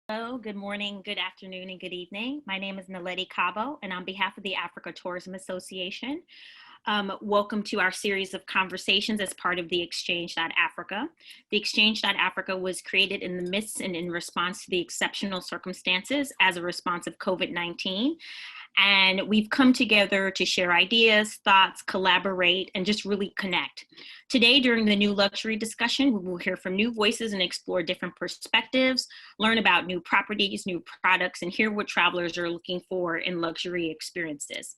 Hello, good morning, good afternoon, and good evening. My name is Naledi Cabo, and on behalf of the Africa Tourism Association, welcome to our series of conversations as part of the Exchange.Africa. The Exchange.Africa was created in the midst and in response to the exceptional circumstances as a response of COVID-19. And we've come together to share ideas, thoughts, collaborate, and just really connect. Today, during the New Luxury discussion, we will hear from new voices and explore different perspectives, learn about new properties, new products, and hear what travelers are looking for in luxury experiences.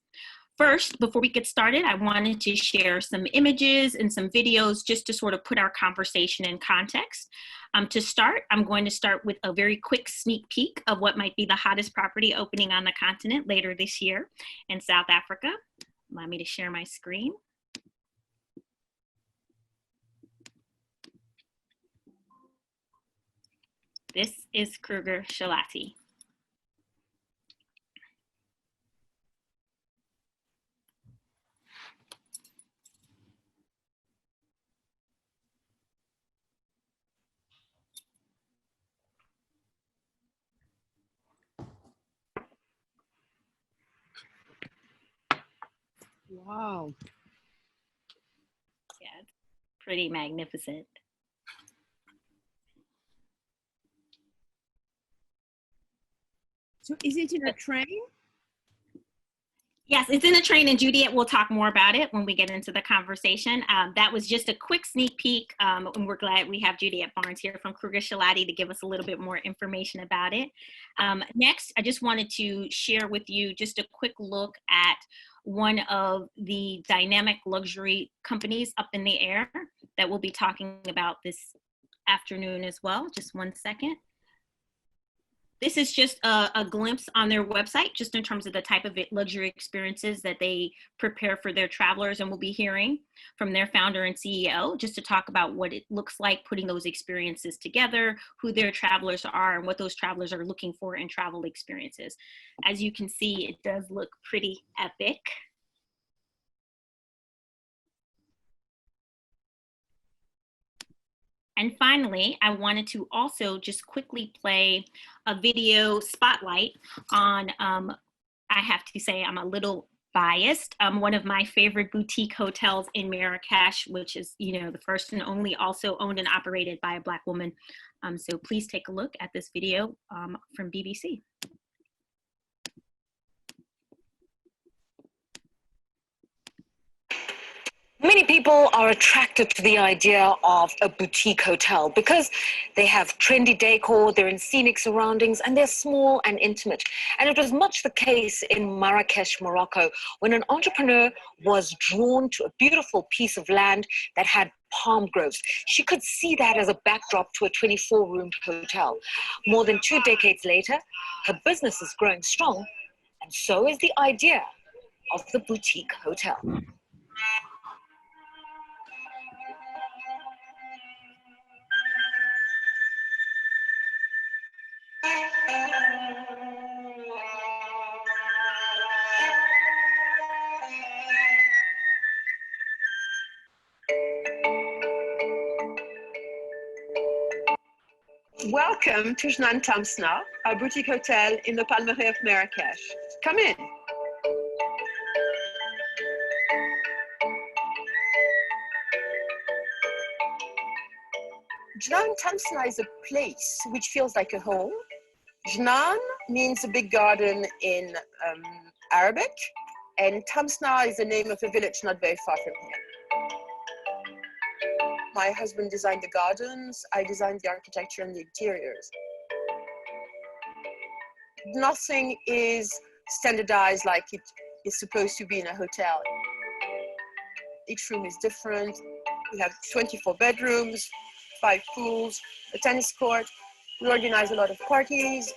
First, before we get started, I wanted to share some images and some videos just to sort of put our conversation in context. To start, I'm going to start with a very quick sneak peek of what might be the hottest property opening on the continent later this year in South Africa. Allow me to share my screen. This is Kruger, Shalati. Wow. Yeah, it's pretty magnificent. So is it in a train? Yes, it's in a train in Judiet. We'll talk more about it when we get into the conversation. That was just a quick sneak peek, and we're glad we have Judiet Barnes here from Kruger Shalati to give us a little bit more information about it. Next, I just wanted to share with you just a quick look at one of the dynamic luxury companies up in the air that we'll be talking about this afternoon as well. Just one second. This is just a glimpse on their website, just in terms of the type of luxury experiences that they prepare for their travelers, and we'll be hearing from their founder and CEO just to talk about what it looks like putting those experiences together, who their travelers are, and what those travelers are looking for in travel experiences. As you can see, it does look pretty epic. And finally, I wanted to also just quickly play a video spotlight on, I have to say I'm a little biased, one of my favorite boutique hotels in Marrakesh, which is, the first and only also owned and operated by a Black woman. So please take a look at this video from BBC. Many people are attracted to the idea of a boutique hotel because they have trendy decor, they're in scenic surroundings, and they're small and intimate. And it was much the case in Marrakesh, Morocco, when an entrepreneur was drawn to a beautiful piece of land that had palm groves. She could see that as a backdrop to a 24-room hotel. More than 2 decades later, her business is growing strong, and so is the idea of the boutique hotel. Welcome to Jnane Tamsna, a boutique hotel in the Palmeraie of Marrakesh. Come in. Jnane Tamsna is a place which feels like a home. Jnane means a big garden in Arabic, and Tamsna is the name of a village not very far from here. My husband designed the gardens, I designed the architecture and the interiors. Nothing is standardized like it is supposed to be in a hotel. Each room is different. We have 24 bedrooms, 5 pools, a tennis court. We organize a lot of parties.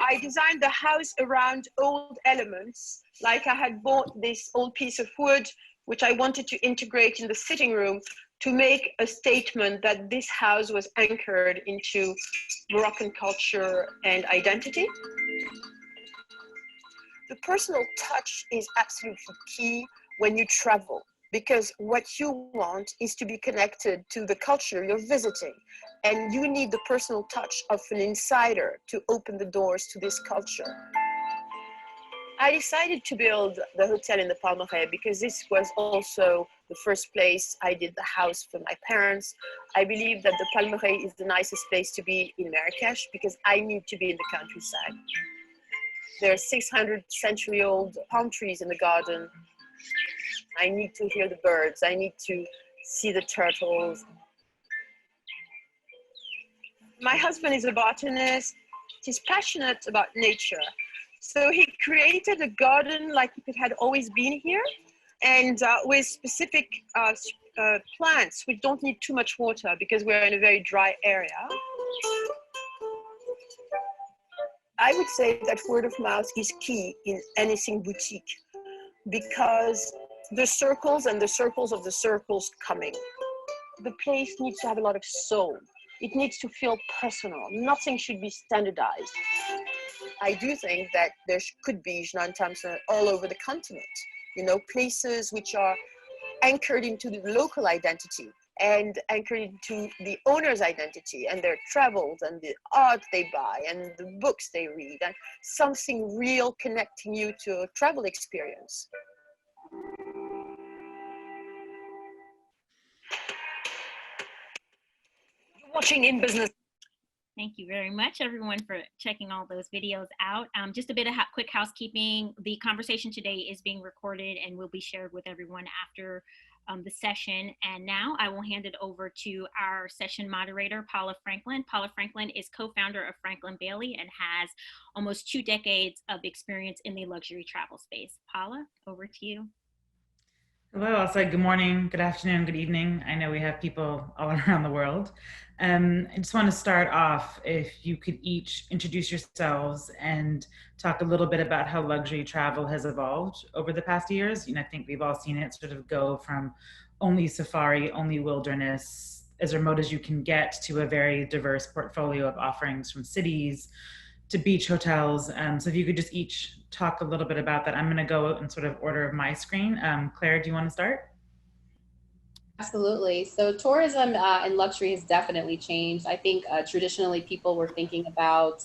I designed the house around old elements. Like I had bought this old piece of wood, which I wanted to integrate in the sitting room to make a statement that this house was anchored into Moroccan culture and identity. The personal touch is absolutely key when you travel. because what you want is to be connected to the culture you're visiting. And you need the personal touch of an insider to open the doors to this culture. I decided to build the hotel in the Palmeraie because this was also the first place I did the house for my parents. I believe that the Palmeraie is the nicest place to be in Marrakesh because I need to be in the countryside. There are 600-century-old palm trees in the garden. I need to hear the birds. I need to see the turtles. My husband is a botanist. He's passionate about nature. So he created a garden like it had always been here, and with specific plants which don't need too much water because we're in a very dry area. I would say that word of mouth is key in anything boutique, because the circles and the circles of the circles coming. The place needs to have a lot of soul. It needs to feel personal. Nothing should be standardized. I do think that there could be Jnane Tamsna all over the continent, you know, places which are anchored into the local identity and anchored into the owner's identity and their travels and the art they buy and the books they read, and something real connecting you to a travel experience. Watching In Business. Thank you very much, everyone, for checking all those videos out. Just a bit of quick housekeeping. The conversation today is being recorded and will be shared with everyone after the session. And now I will hand it over to our session moderator, Paula Franklin. Paula Franklin is co-founder of Franklin Bailey and has almost 2 decades of experience in the luxury travel space. Paula, over to you. Hello, I'll say good morning, good afternoon, good evening. I know we have people all around the world. I just want to start off, if you could each introduce yourselves and talk a little bit about how luxury travel has evolved over the past years. You know, I think we've all seen it sort of go from only safari, only wilderness, as remote as you can get, to a very diverse portfolio of offerings from cities to beach hotels. So if you could just each talk a little bit about that. I'm going to go in sort of order of my screen. Claire, do you want to start? Absolutely. So tourism and luxury has definitely changed. I think traditionally people were thinking about,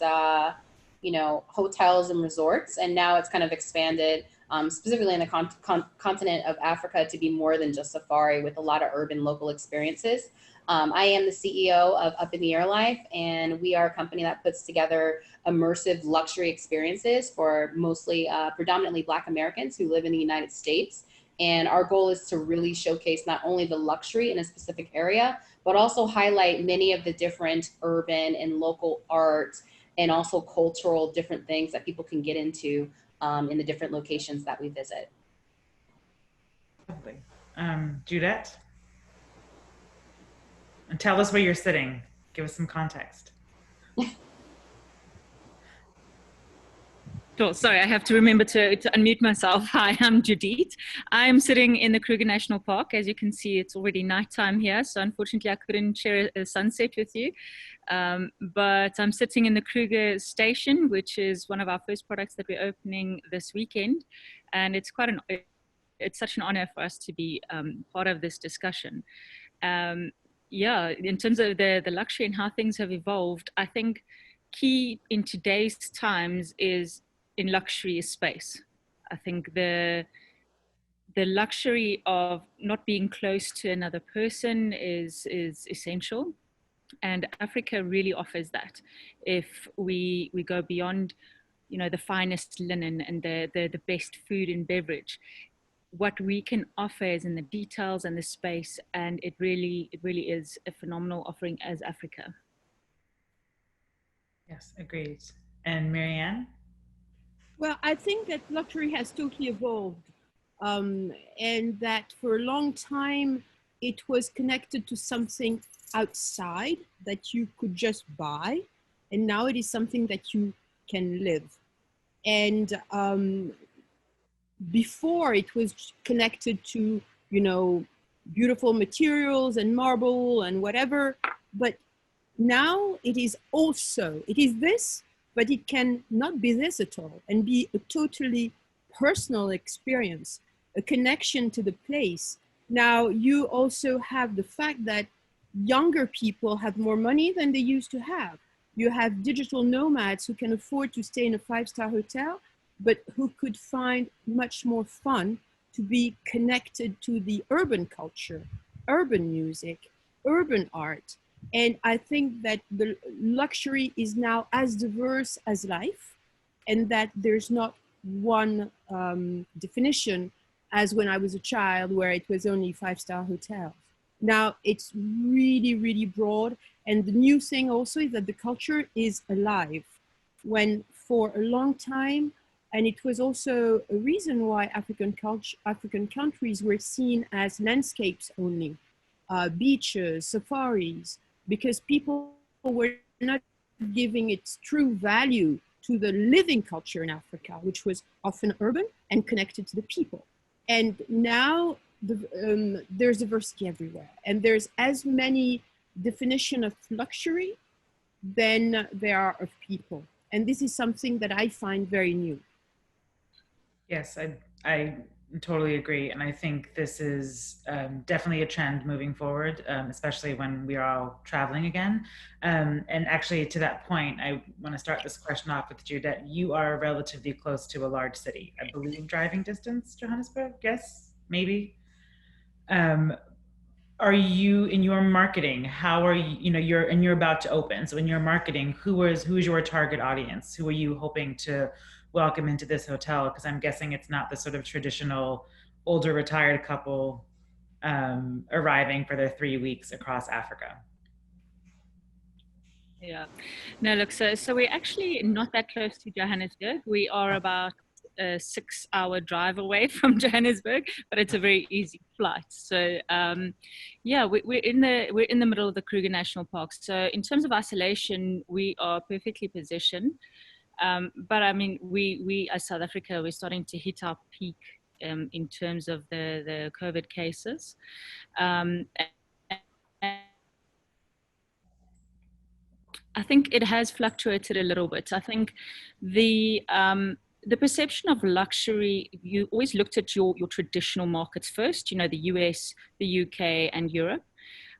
you know, hotels and resorts, and now it's kind of expanded specifically in the continent of Africa to be more than just safari, with a lot of urban local experiences. I am the CEO of Up in the Air Life, and we are a company that puts together immersive luxury experiences for mostly predominantly Black Americans who live in the United States. And our goal is to really showcase not only the luxury in a specific area, but also highlight many of the different urban and local art and also cultural different things that people can get into in the different locations that we visit. Lovely. Judiet? And tell us where you're sitting. Give us some context. Sure. Sorry, I have to remember to unmute myself. Hi, I'm Judiet. I'm sitting in the Kruger National Park. As you can see, it's already nighttime here, so unfortunately I couldn't share a sunset with you. But I'm sitting in the Kruger station, which is one of our first products that we're opening this weekend. And it's it's such an honor for us to be part of this discussion. Yeah, in terms of the luxury and how things have evolved, I think key in today's times is in luxury is space. I think the luxury of not being close to another person is essential, and Africa really offers that. If we go beyond, you know, the finest linen and the best food and beverage, what we can offer is in the details and the space, and it really is a phenomenal offering as Africa. Yes, agreed. And Meryanne? Well, I think that luxury has totally evolved, and that for a long time it was connected to something outside that you could just buy, and now it is something that you can live. And before it was connected to, you know, beautiful materials and marble and whatever, but now it is this, but it can not be this at all and be a totally personal experience, a connection to the place. Now, you also have the fact that younger people have more money than they used to have. You have digital nomads who can afford to stay in a five-star hotel, but who could find much more fun to be connected to the urban culture, urban music, urban art. And I think that the luxury is now as diverse as life, and that there's not one definition as when I was a child, where it was only five-star hotels. Now it's really, really broad. And the new thing also is that the culture is alive. When for a long time, and it was also a reason why African countries were seen as landscapes only, beaches, safaris, because people were not giving its true value to the living culture in Africa, which was often urban and connected to the people. And now there's diversity everywhere, and there's as many definition of luxury than there are of people. And this is something that I find very new. Yes, I totally agree. And I think this is definitely a trend moving forward, especially when we are all traveling again. And actually, to that point, I want to start this question off with Judiet. You are relatively close to a large city, I believe, driving distance, Johannesburg, yes, maybe. Are you, in your marketing, how are you, you're about to open, so in your marketing, who's your target audience? Who are you hoping to welcome into this hotel? Because I'm guessing it's not the sort of traditional older retired couple arriving for their 3 weeks across Africa. Yeah, no, look, so we're actually not that close to Johannesburg. We are about a 6-hour drive away from Johannesburg, but it's a very easy flight. So yeah, we're in the middle of the Kruger National Park. So in terms of isolation, we are perfectly positioned. But I mean, we as South Africa, we're starting to hit our peak in terms of the COVID cases. I think it has fluctuated a little bit. I think the perception of luxury, you always looked at your traditional markets first, the US, the UK, and Europe.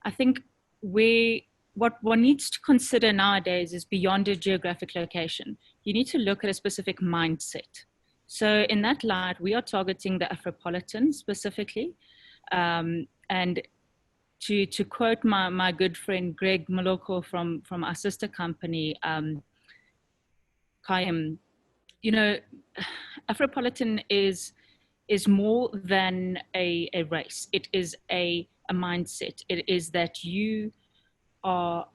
I think what one needs to consider nowadays is beyond a geographic location. You need to look at a specific mindset. So in that light, we are targeting the Afropolitan specifically. And to quote my good friend Greg Moloko from our sister company, Kayam, Afropolitan is more than a race. It is a mindset. It is that you are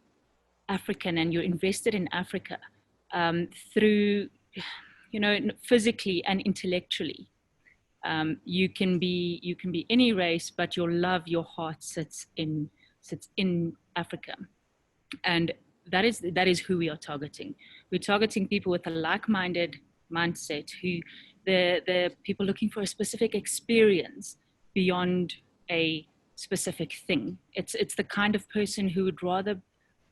African and you're invested in Africa through, physically and intellectually. You can be any race, but your love, your heart sits in Africa, and that is who we are targeting. We're targeting people with a like-minded mindset, who the people looking for a specific experience beyond a specific thing. It's the kind of person who would rather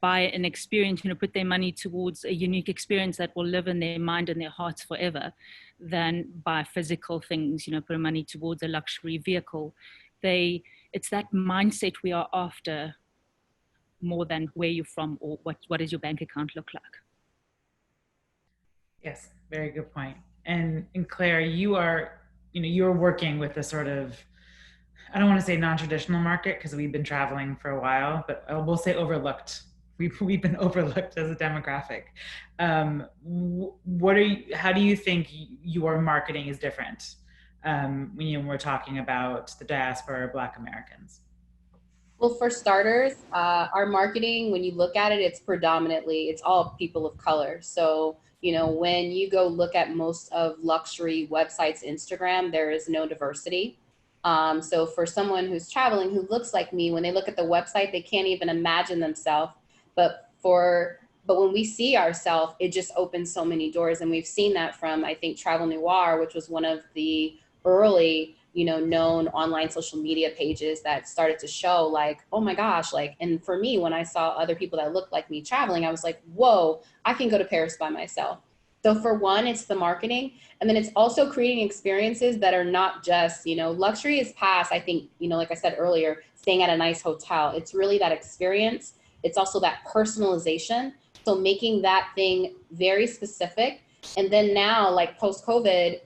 buy an experience, put their money towards a unique experience that will live in their mind and their hearts forever, than buy physical things, put money towards a luxury vehicle. It's that mindset we are after, more than where you're from or what does your bank account look like. Yes, very good point. And Claire, you're working with a sort of, I don't want to say non-traditional market because we've been traveling for a while, but we'll say overlooked. We've been overlooked as a demographic. How do you think your marketing is different when we're talking about the diaspora or Black Americans? Well, for starters, our marketing, when you look at it, it's all people of color. So, when you go look at most of luxury websites, Instagram, there is no diversity. So for someone who's traveling, who looks like me, when they look at the website, they can't even imagine themselves. But when we see ourselves, it just opens so many doors. And we've seen that from, I think, Travel Noir, which was one of the early, known online social media pages that started to show like, oh my gosh, and for me, when I saw other people that looked like me traveling, I was like, whoa, I can go to Paris by myself. So for one, it's the marketing, and then it's also creating experiences that are not just, luxury is past, I think, like I said earlier, staying at a nice hotel. It's really that experience. It's also that personalization. So making that thing very specific. And then now, like post-COVID,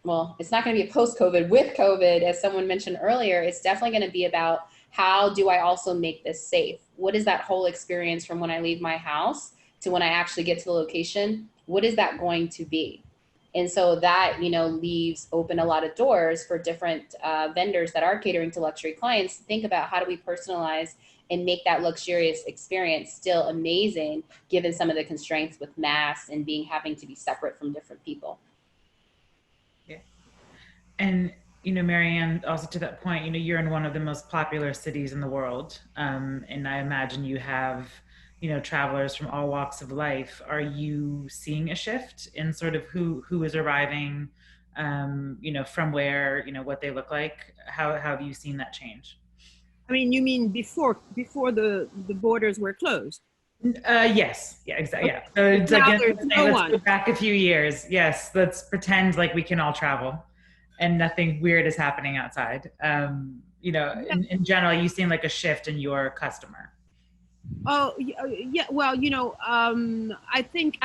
well, it's not going to be a post-COVID, with COVID, as someone mentioned earlier, it's definitely going to be about how do I also make this safe? What is that whole experience from when I leave my house to when I actually get to the location? What is that going to be? And so that, leaves open a lot of doors for different vendors that are catering to luxury clients to think about how do we personalize and make that luxurious experience still amazing, given some of the constraints with masks and having to be separate from different people. Yeah. And, Meryanne, also to that point, you're in one of the most popular cities in the world. And I imagine you have, travelers from all walks of life. Are you seeing a shift in sort of who is arriving, from where, what they look like? How have you seen that change? I mean, you mean before the borders were closed? Yes. Yeah, exactly. Yeah. So it's now like, there's no let's one. go back a few years. Yes. Let's pretend like we can all travel and nothing weird is happening outside. In general, you seem like a shift in your customer. Oh, yeah. Well, I think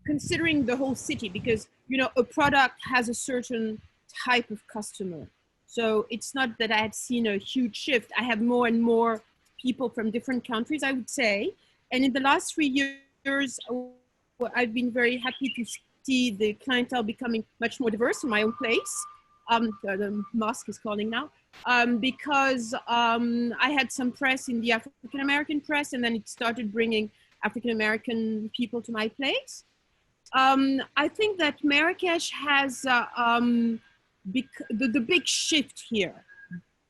considering the whole city, because, a product has a certain type of customer. So it's not that I had seen a huge shift. I have more and more people from different countries, I would say. And in the last 3 years, I've been very happy to see the clientele becoming much more diverse in my own place. The mosque is calling now. Because I had some press in the African-American press, and then it started bringing African-American people to my place. I think that Marrakesh has the big shift here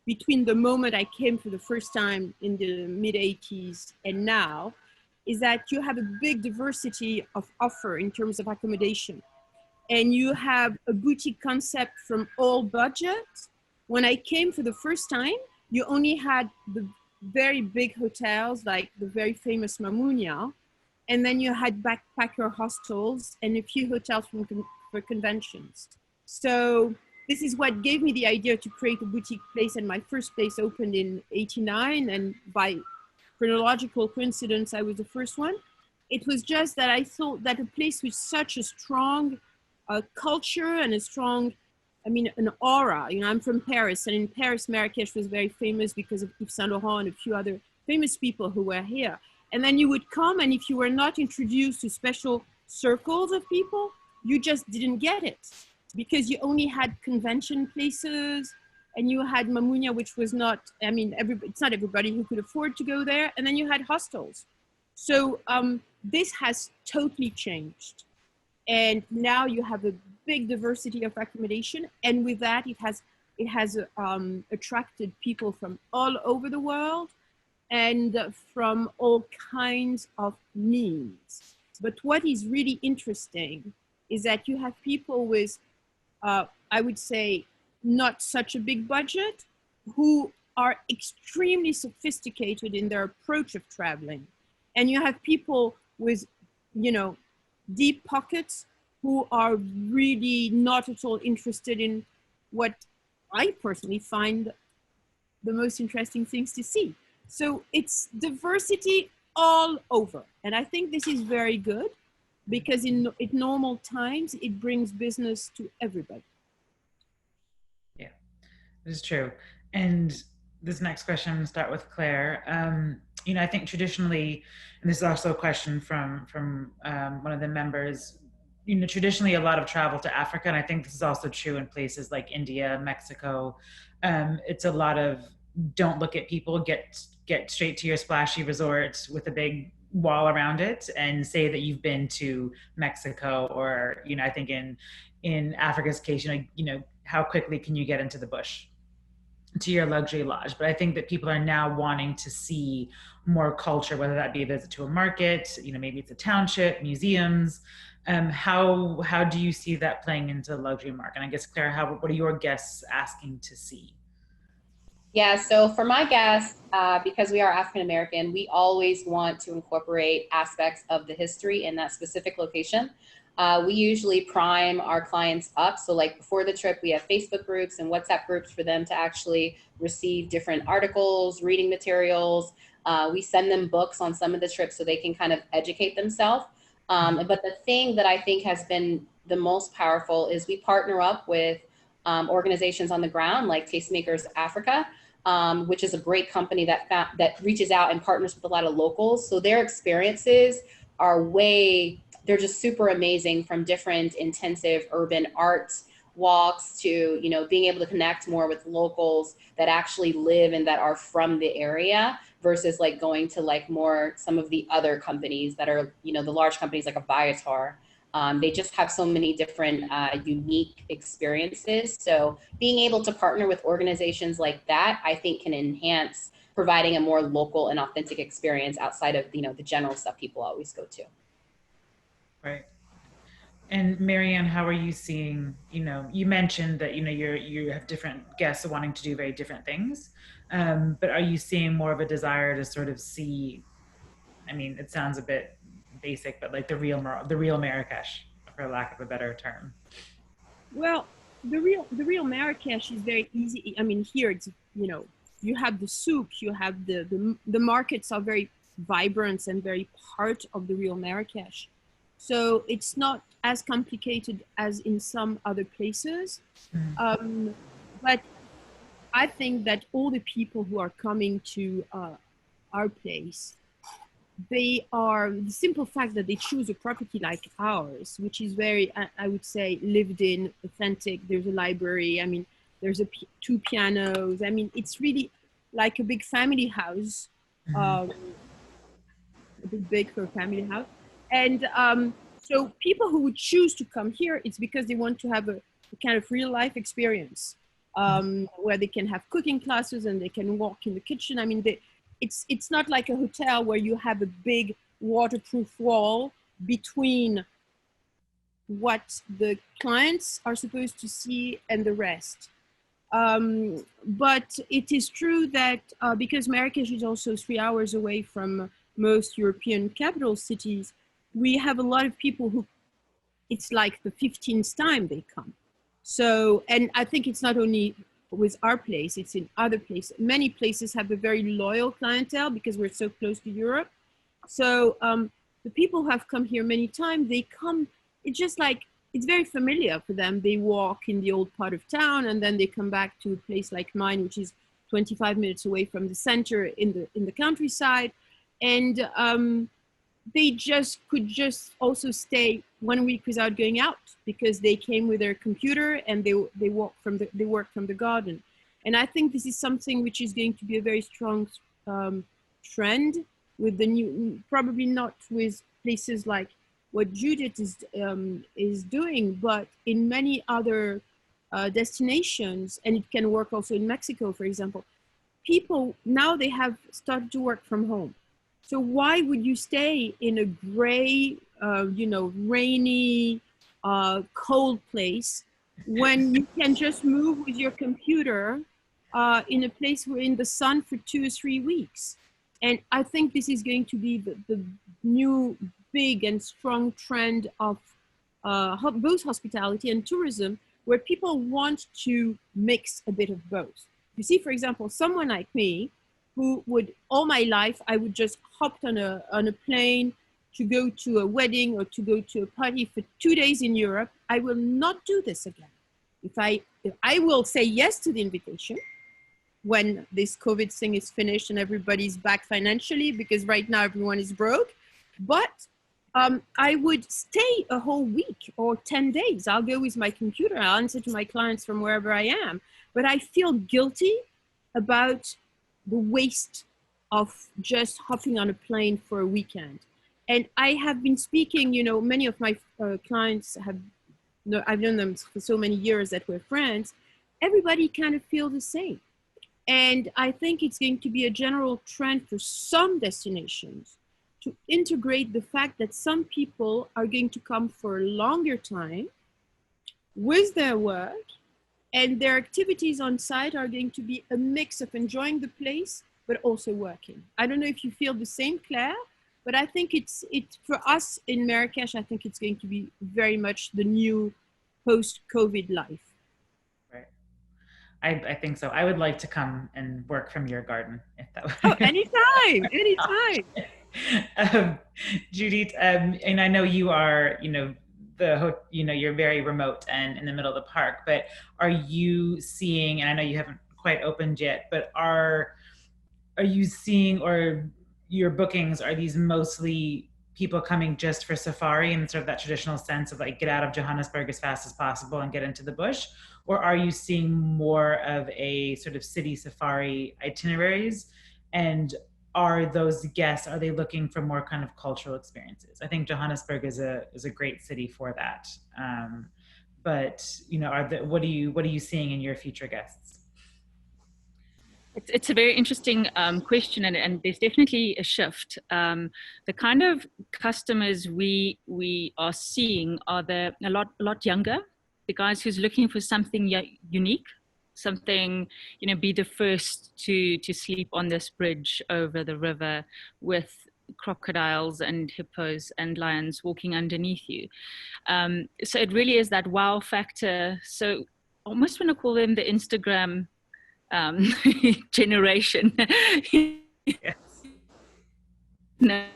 between the moment I came for the first time in the mid-80s and now is that you have a big diversity of offer in terms of accommodation. And you have a boutique concept from all budgets. When I came for the first time, you only had the very big hotels like the very famous Mamounia, and then you had backpacker hostels and a few hotels for conventions. So this is what gave me the idea to create a boutique place, and my first place opened in '89, and by chronological coincidence, I was the first one. It was just that I thought that a place with such a strong culture and a strong, an aura. I'm from Paris, and in Paris, Marrakesh was very famous because of Yves Saint Laurent and a few other famous people who were here. And then you would come, and if you were not introduced to special circles of people, you just didn't get it because you only had convention places, and you had Mamounia, which was not, it's not everybody who could afford to go there. And then you had hostels. So this has totally changed. And now you have a big diversity of accommodation. And with that, it has attracted people from all over the world and from all kinds of needs. But what is really interesting is that you have people with, I would say, not such a big budget, who are extremely sophisticated in their approach of traveling. And you have people with, deep pockets who are really not at all interested in what I personally find the most interesting things to see. So it's diversity all over. And I think this is very good because in normal times, it brings business to everybody. Yeah, this is true. And this next question, I'm gonna start with Claire. I think traditionally, and this is also a question from one of the members, traditionally a lot of travel to Africa, and I think this is also true in places like India, Mexico. It's a lot of don't look at people, get straight to your splashy resort with a big wall around it and say that you've been to Mexico, or, I think in Africa's case, how quickly can you get into the bush to your luxury lodge? But I think that people are now wanting to see more culture, whether that be a visit to a market, maybe it's a township, museums. How do you see that playing into the luxury market? And I guess, Claire, what are your guests asking to see? Yeah, so for my guests, because we are African American, we always want to incorporate aspects of the history in that specific location. We usually prime our clients up. So like before the trip, we have Facebook groups and WhatsApp groups for them to actually receive different articles, reading materials. We send them books on some of the trips so they can kind of educate themselves. But the thing that I think has been the most powerful is we partner up with organizations on the ground like Tastemakers Africa, which is a great company that reaches out and partners with a lot of locals. So their experiences are they're just super amazing, from different intensive urban arts walks to, you know, being able to connect more with locals that actually live and that are from the area, versus like going to like more some of the other companies that are, you know, the large companies like a Viator. They just have so many different unique experiences. So being able to partner with organizations like that, I think can enhance providing a more local and authentic experience outside of, you know, the general stuff people always go to. Right. And Meryanne, how are you seeing, you know, you mentioned that, you know, you have different guests wanting to do very different things, but are you seeing more of a desire to sort of see, I mean, it sounds a bit basic, but like the real Marrakesh, for lack of a better term? Well, the real Marrakesh is very easy. I mean, here it's, you know, you have the souk, you have the markets are very vibrant and very part of the real Marrakesh. So it's not as complicated as in some other places. But I think that all the people who are coming to our place, the simple fact that they choose a property like ours, which is very, I would say, lived in, authentic. There's a library. I mean, there's two pianos. I mean, it's really like a big family house, a bit big for a family house. And so people who would choose to come here, it's because they want to have a kind of real life experience where they can have cooking classes and they can walk in the kitchen. I mean, it's not like a hotel where you have a big waterproof wall between what the clients are supposed to see and the rest. But it is true that because Marrakesh is also 3 hours away from most European capital cities, we have a lot of people who, it's like the 15th time they come. So, and I think it's not only with our place, it's in other places. Many places have a very loyal clientele because we're so close to Europe. So the people who have come here many times, they come, it's just like, it's very familiar for them. They walk in the old part of town and then they come back to a place like mine, which is 25 minutes away from the center in the countryside. And they could just also stay 1 week without going out because they came with their computer and they work from the garden. And I think this is something which is going to be a very strong trend with the new, probably not with places like what Judiet is doing, but in many other destinations, and it can work also in Mexico, for example. People now, they have started to work from home. So why would you stay in a gray, rainy, cold place when you can just move with your computer in a place where in the sun for 2 or 3 weeks? And I think this is going to be the new big and strong trend of both hospitality and tourism, where people want to mix a bit of both. You see, for example, someone like me, who would, all my life, I would just hop on a plane to go to a wedding or to go to a party for 2 days in Europe. I will not do this again. If I will say yes to the invitation when this COVID thing is finished and everybody's back financially, because right now everyone is broke. But I would stay a whole week or 10 days. I'll go with my computer. I'll answer to my clients from wherever I am. But I feel guilty about the waste of just hopping on a plane for a weekend. And I have been speaking, many of my clients I've known them for so many years that we're friends. Everybody kind of feel the same. And I think it's going to be a general trend for some destinations to integrate the fact that some people are going to come for a longer time with their work, and their activities on site are going to be a mix of enjoying the place but also working. I don't know if you feel the same, Claire, but I think it's for us in Marrakesh, I think it's going to be very much the new post-COVID life. Right. I think so. I would like to come and work from your garden if that would. Oh, anytime, anytime. Judiet, and I know you are, you're very remote and in the middle of the park, but are you seeing, and I know you haven't quite opened yet, but are you seeing, or your bookings, are these mostly people coming just for safari and sort of that traditional sense of like get out of Johannesburg as fast as possible and get into the bush? Or are you seeing more of a sort of city safari itineraries? And are those guests, are they looking for more kind of cultural experiences? I think Johannesburg is a great city for that. But what are you seeing in your future guests? It's a very interesting question, and there's definitely a shift. The kind of customers we are seeing are a lot younger. The guys who's looking for something unique, something, be the first to sleep on this bridge over the river with crocodiles and hippos and lions walking underneath you. So it really is that wow factor. So I almost want to call them the Instagram generation. Yes. No.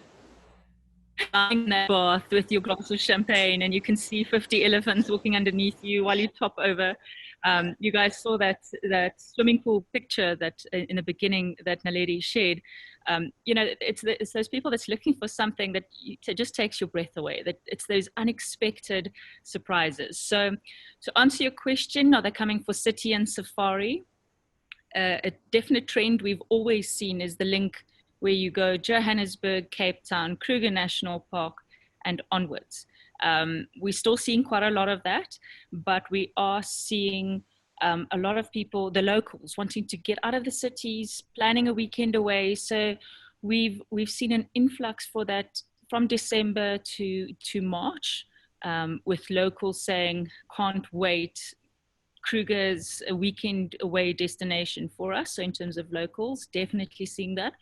Lying in that bath with your glass of champagne and you can see 50 elephants walking underneath you while you top over. You guys saw that swimming pool picture that in the beginning that Naledi shared. It's those people that's looking for something that just takes your breath away, that it's those unexpected surprises. So to answer your question, are they coming for city and safari? A definite trend we've always seen is the link where you go Johannesburg, Cape Town, Kruger National Park, and onwards. We're still seeing quite a lot of that, but we are seeing a lot of people, the locals, wanting to get out of the cities, planning a weekend away. So we've seen an influx for that from December to March, with locals saying, can't wait. Kruger's a weekend away destination for us. So in terms of locals, definitely seeing that.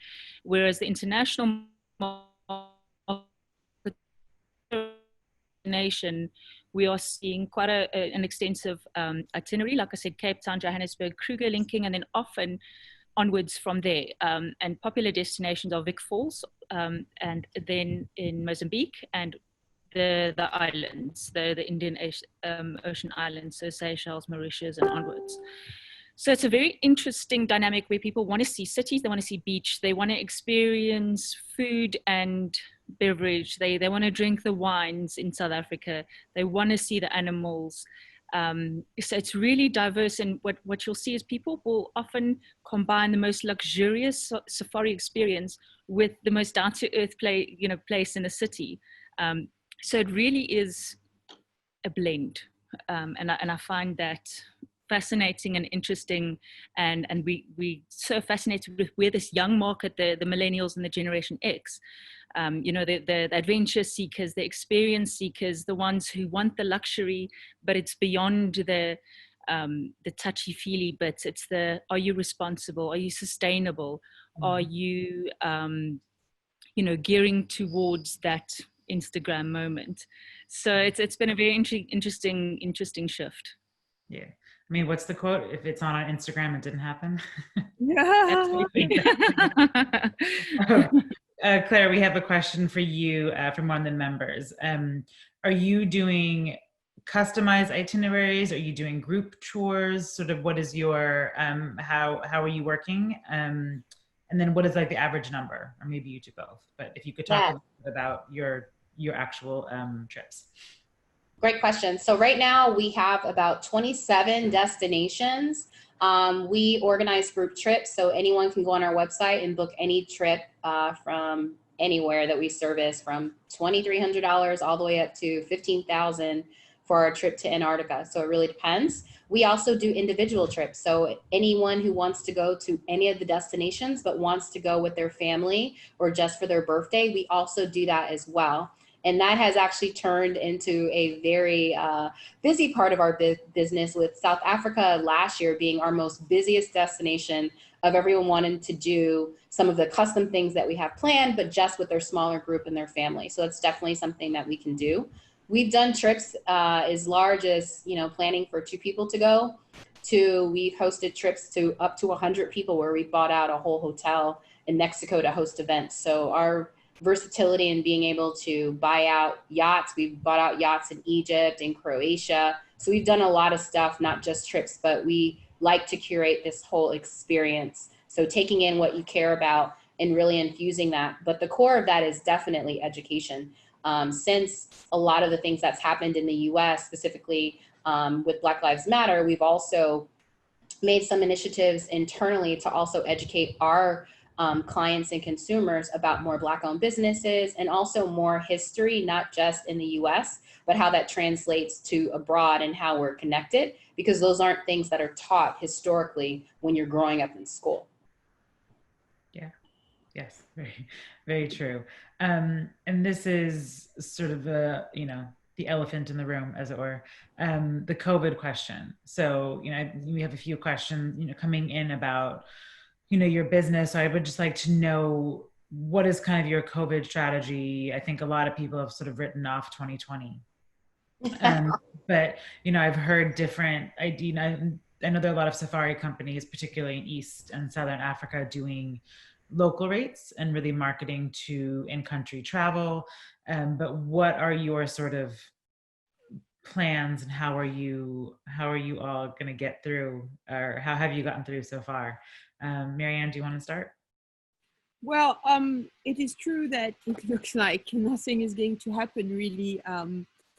Whereas the international nation, we are seeing quite an extensive itinerary. Like I said, Cape Town, Johannesburg, Kruger linking, and then often onwards from there. And popular destinations are Vic Falls, and then in Mozambique, and the islands, the Indian Ocean islands, so Seychelles, Mauritius, and onwards. So it's a very interesting dynamic where people want to see cities, they want to see beach, they want to experience food and beverage, they want to drink the wines in South Africa, they want to see the animals. So it's really diverse, and what you'll see is people will often combine the most luxurious safari experience with the most down-to-earth place in the city. So it really is a blend, and I find that fascinating and interesting, and we so fascinated with where this young market, the millennials and the Generation X, the adventure seekers, the experience seekers, the ones who want the luxury, but it's beyond the touchy-feely bits. It's are you responsible? Are you sustainable? Are you, gearing towards that Instagram moment? So it's been a very interesting shift. Yeah. I mean, what's the quote? If it's on Instagram, it didn't happen. Claire, we have a question for you from one of the members. Are you doing customized itineraries? Are you doing group tours? Sort of what is your, how are you working? And then what is like the average number? Or maybe you do both. But if you could talk a little bit about your actual trips. Great question. So right now we have about 27 destinations. We organize group trips, so anyone can go on our website and book any trip from anywhere that we service, from $2,300 all the way up to $15,000 for our trip to Antarctica. So it really depends. We also do individual trips. So anyone who wants to go to any of the destinations but wants to go with their family or just for their birthday, we also do that as well. And that has actually turned into a very busy part of our business, with South Africa last year being our most busiest destination of everyone wanting to do some of the custom things that we have planned, but just with their smaller group and their family. So that's definitely something that we can do. We've done trips as large as, you know, planning for 2 people to go, to we've hosted trips to up to 100 people where we bought out a whole hotel in Mexico to host events. So our versatility in being able to buy out yachts, we've bought out yachts in Egypt and Croatia. So we've done a lot of stuff, not just trips, but we like to curate this whole experience. So taking in what you care about and really infusing that. But the core of that is definitely education. Since a lot of the things that's happened in the US, specifically with Black Lives Matter, we've also made some initiatives internally to also educate our clients and consumers about more Black-owned businesses and also more history, not just in the US, but how that translates to abroad and how we're connected, because those aren't things that are taught historically when you're growing up in school. Yeah, yes, very, very true. And this is sort of the, you know, the elephant in the room, as it were, the COVID question. So, you know, we have a few questions, you know, coming in about, you know, your business. So I would just like to know, what is kind of your COVID strategy? I think a lot of people have sort of written off 2020. But, you know, I've heard different, I know there are a lot of safari companies, particularly in East and Southern Africa, doing local rates and really marketing to in-country travel. But what are your sort of plans, and how are you all going to get through, or how have you gotten through so far? Meryanne, do you want to start? Well, it is true that it looks like nothing is going to happen really.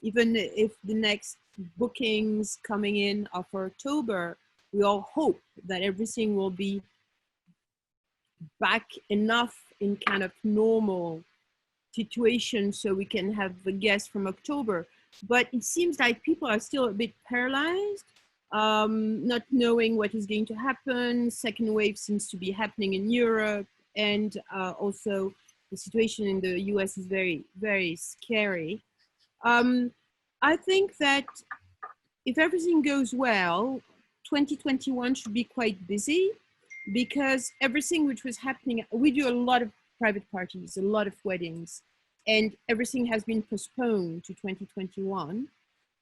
Even if the next bookings coming in are for October, we all hope that everything will be back enough in kind of normal situation so we can have the guests from October. But it seems like people are still a bit paralyzed, not knowing what is going to happen. Second wave seems to be happening in Europe, and also the situation in the US is very, very scary. I think that if everything goes well, 2021 should be quite busy, because everything which was happening, we do a lot of private parties, a lot of weddings, and everything has been postponed to 2021.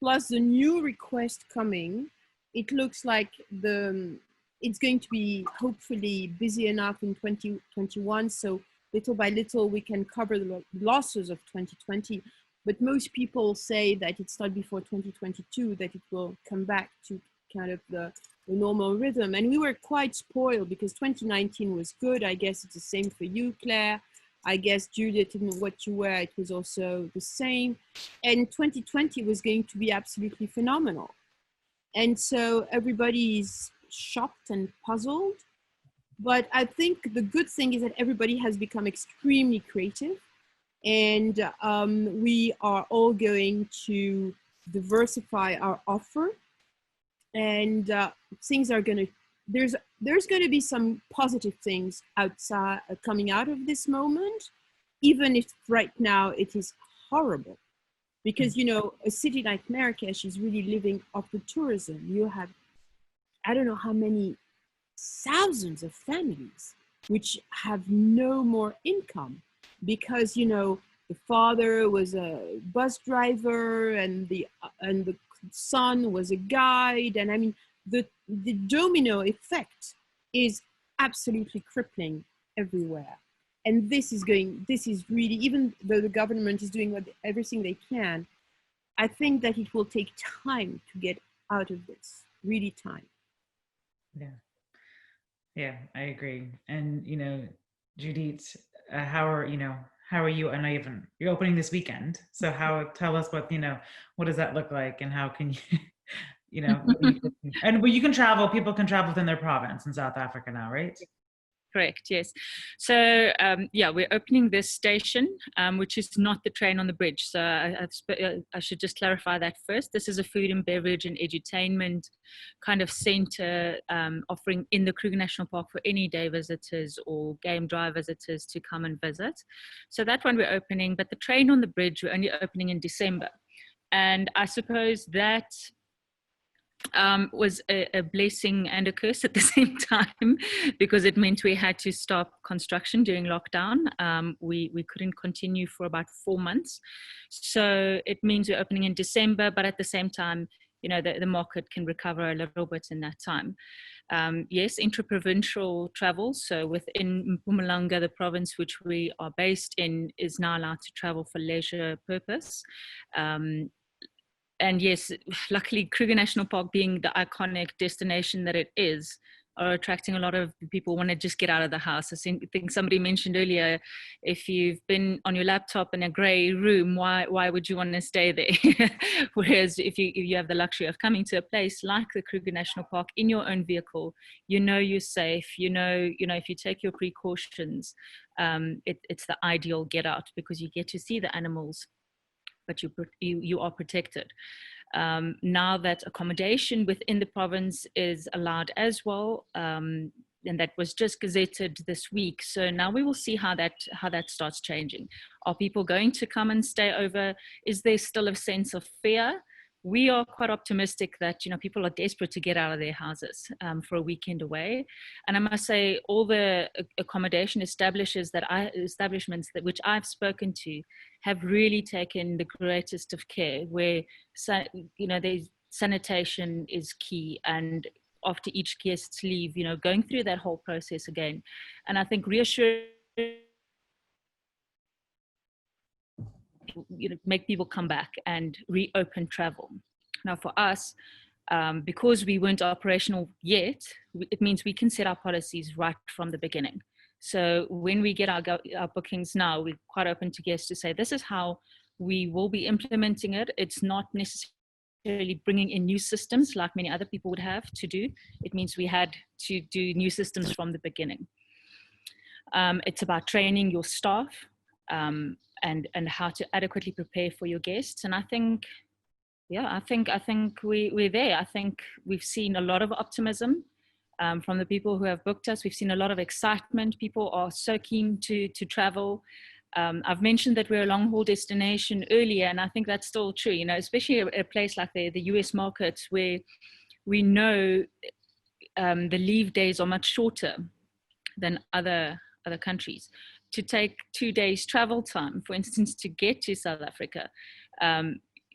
Plus the new request coming, it looks like it's going to be hopefully busy enough in 2021, so little by little we can cover the losses of 2020. But most people say that it's not before 2022 that it will come back to kind of the normal rhythm. And we were quite spoiled because 2019 was good. I guess it's the same for you, Claire. I guess Judiet, in what you wear, it was also the same. And 2020 was going to be absolutely phenomenal. And so everybody's shocked and puzzled. But I think the good thing is that everybody has become extremely creative. And we are all going to diversify our offer. And things are going to, there's going to be some positive things outside coming out of this moment, even if right now it is horrible. Because, you know, a city like Marrakesh is really living off the tourism. You have, I don't know how many thousands of families which have no more income, because, you know, the father was a bus driver and the son was a guide. And I mean, the domino effect is absolutely crippling everywhere. And this is really, even though the government is doing everything they can, I think that it will take time to get out of this, really time. Yeah, I agree. And, you know, Judiet, how are you? I know you're opening this weekend. So tell us what does that look like, and how can you, and you can travel, people can travel within their province in South Africa now, right? Correct, yes. So yeah, we're opening this station, which is not the train on the bridge. So I should just clarify that first. This is a food and beverage and edutainment kind of center, offering in the Kruger National Park for any day visitors or game drive visitors to come and visit. So that one we're opening, but the train on the bridge we're only opening in December. And I suppose that was a blessing and a curse at the same time, because it meant we had to stop construction during lockdown. We couldn't continue for about 4 months. So it means we're opening in December, but at the same time, you know, the market can recover a little bit in that time. Yes, intra-provincial travel. So within Mpumalanga, the province which we are based in, is now allowed to travel for leisure purpose. And yes, luckily Kruger National Park, being the iconic destination that it is, are attracting a lot of people who want to just get out of the house. I think somebody mentioned earlier, if you've been on your laptop in a grey room, why would you want to stay there? Whereas if you have the luxury of coming to a place like the Kruger National Park in your own vehicle, you know you're safe, you know if you take your precautions, it's the ideal get out, because you get to see the animals, but you are protected. Now that accommodation within the province is allowed as well, and that was just gazetted this week. So now we will see how that starts changing. Are people going to come and stay over? Is there still a sense of fear? We are quite optimistic that, you know, people are desperate to get out of their houses for a weekend away. And I must say, all the accommodation establishments which I've spoken to have really taken the greatest of care, where, you know, there's sanitation is key, and after each guest's leave, you know, going through that whole process again. And I think reassuring, you know, make people come back and reopen travel. Now for us, because we weren't operational yet, it means we can set our policies right from the beginning. So when we get our bookings now, we're quite open to guests to say, this is how we will be implementing it. It's not necessarily bringing in new systems like many other people would have to do. It means we had to do new systems from the beginning. It's about training your staff, and how to adequately prepare for your guests. And I think, yeah, I think we're there. I think we've seen a lot of optimism from the people who have booked us. We've seen a lot of excitement. People are so keen to travel. I've mentioned that we're a long haul destination earlier, and I think that's still true, you know, especially a place like the US markets, where we know the leave days are much shorter than other countries. To take 2 days travel time, for instance, to get to South Africa,